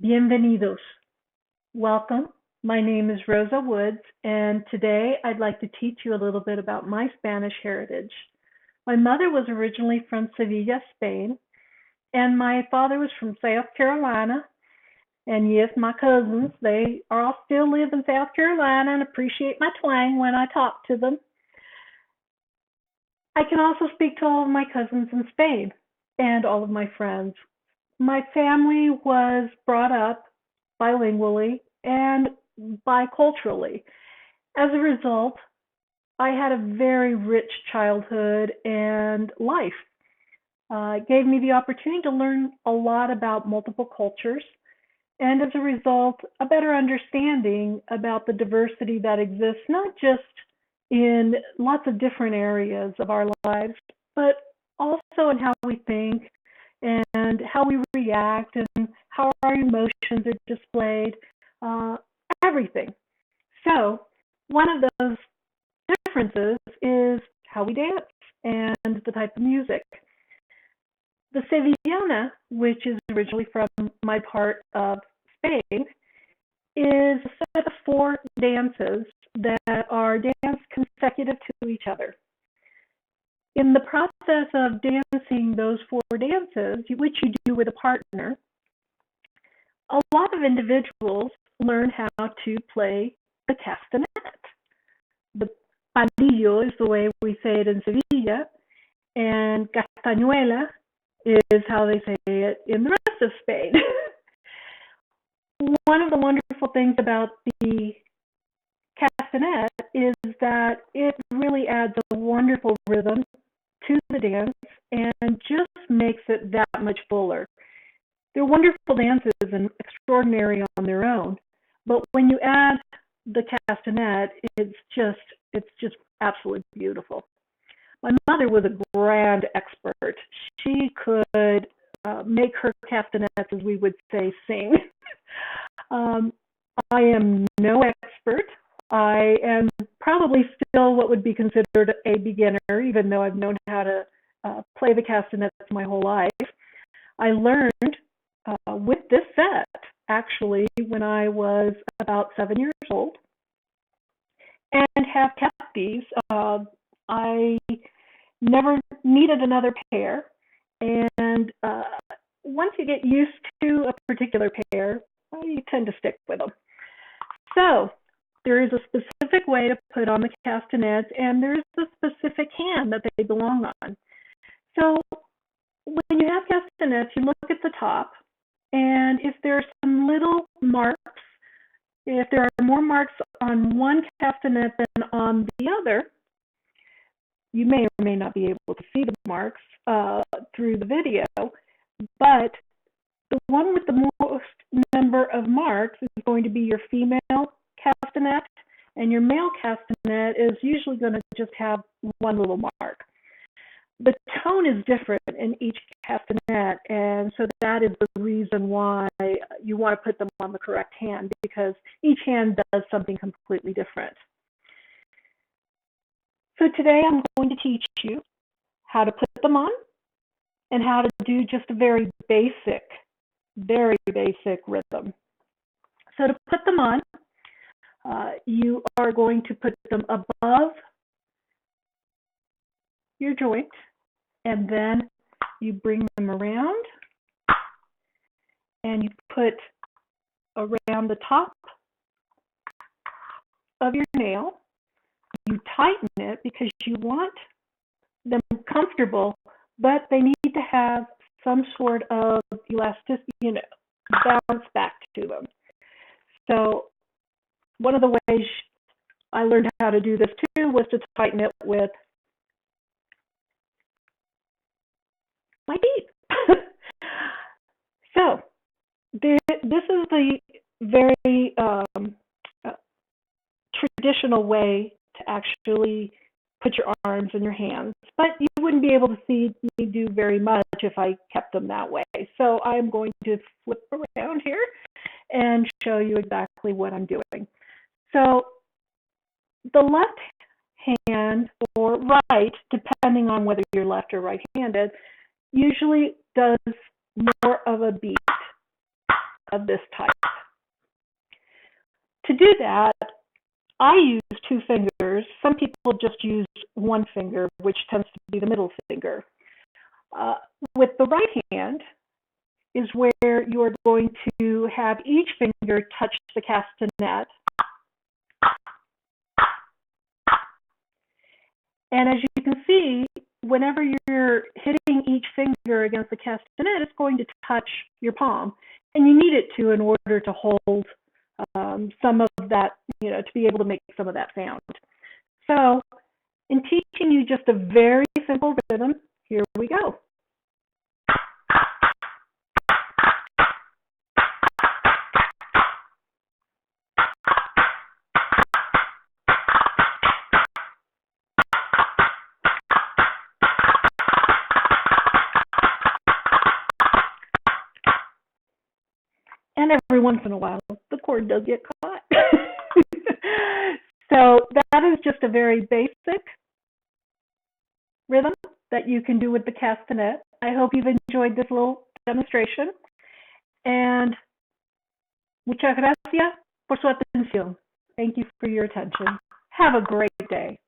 Bienvenidos. Welcome. My name is Rosa Woods, and today I'd like to teach you a little bit about my Spanish heritage. My mother was originally from Sevilla, Spain, and my father was from South Carolina. And yes, my cousins, they all still live in South Carolina and appreciate my twang when I talk to them. I can also speak to all of my cousins in Spain and all of my friends. My family was brought up bilingually and biculturally. As a result, I had a very rich childhood and life. It gave me the opportunity to learn a lot about multiple cultures, and as a result, a better understanding about the diversity that exists, not just in lots of different areas of our lives, but also in how we think and how we react and how our emotions are displayed, uh, everything. So, one of those differences is how we dance and the type of music. The Sevillana, which is originally from my part of Spain, is a set of four dances that are danced consecutive to each other. In the process of dancing those four dances, which you do with a partner, a lot of individuals learn how to play the castanet. The palillo is the way we say it in Sevilla, and castañuela is how they say it in the rest of Spain. One of the wonderful things about the castanet is that it really adds a wonderful rhythm to the dance and just makes it that much fuller. They're wonderful dances and extraordinary on their own, but when you add the castanet, it's just absolutely beautiful. My mother was a grand expert. She could make her castanets, as we would say, sing. um, I am no expert. I am probably still what would be considered a beginner, even though I've known how to play the castanets my whole life. I learned with this set, actually, when I was about 7 years old, and have kept these. I never needed another pair, and once you get used to a particular pair, you tend to stick with them. So there is a specific way to put on the castanets, and there's a specific hand that they belong on. So when you have castanets, you look at the top, and if there are some little marks, if there are more marks on one castanet than on the other, you may or may not be able to see the marks through the video, but the one with the most number of marks is going to be your female castanet, and your male castanet is usually going to just have one little mark. The tone is different in each castanet, and so that is the reason why you want to put them on the correct hand, because each hand does something completely different. So today I'm going to teach you how to put them on and how to do just a very basic rhythm. So to put them on, you are going to put them above your joint, and then you bring them around and you put around the top of your nail. You tighten it because you want them comfortable, but they need to have some sort of elasticity, bounce back to them. So one of the ways I learned how to do this too was to tighten it with my feet. So this is the very traditional way to actually put your arms in your hands, but you wouldn't be able to see me do very much if I kept them that way. So I'm going to flip around here and show you exactly what I'm doing. So the left hand or right, depending on whether you're left or right-handed, usually does more of a beat. of this type. To do that, I use two fingers. Some people just use one finger, which tends to be the middle finger. With the right hand is where you're going to have each finger touch the castanet. And as you can see, whenever you're hitting each finger against the castanet, it's going to touch your palm. And you need it to in order to hold some of that, to be able to make some of that sound. So in teaching you just a very simple rhythm, here we go. And every once in a while, the chord does get caught. So that is just a very basic rhythm that you can do with the castanet. I hope you've enjoyed this little demonstration. And muchas gracias por su atención. Thank you for your attention. Have a great day.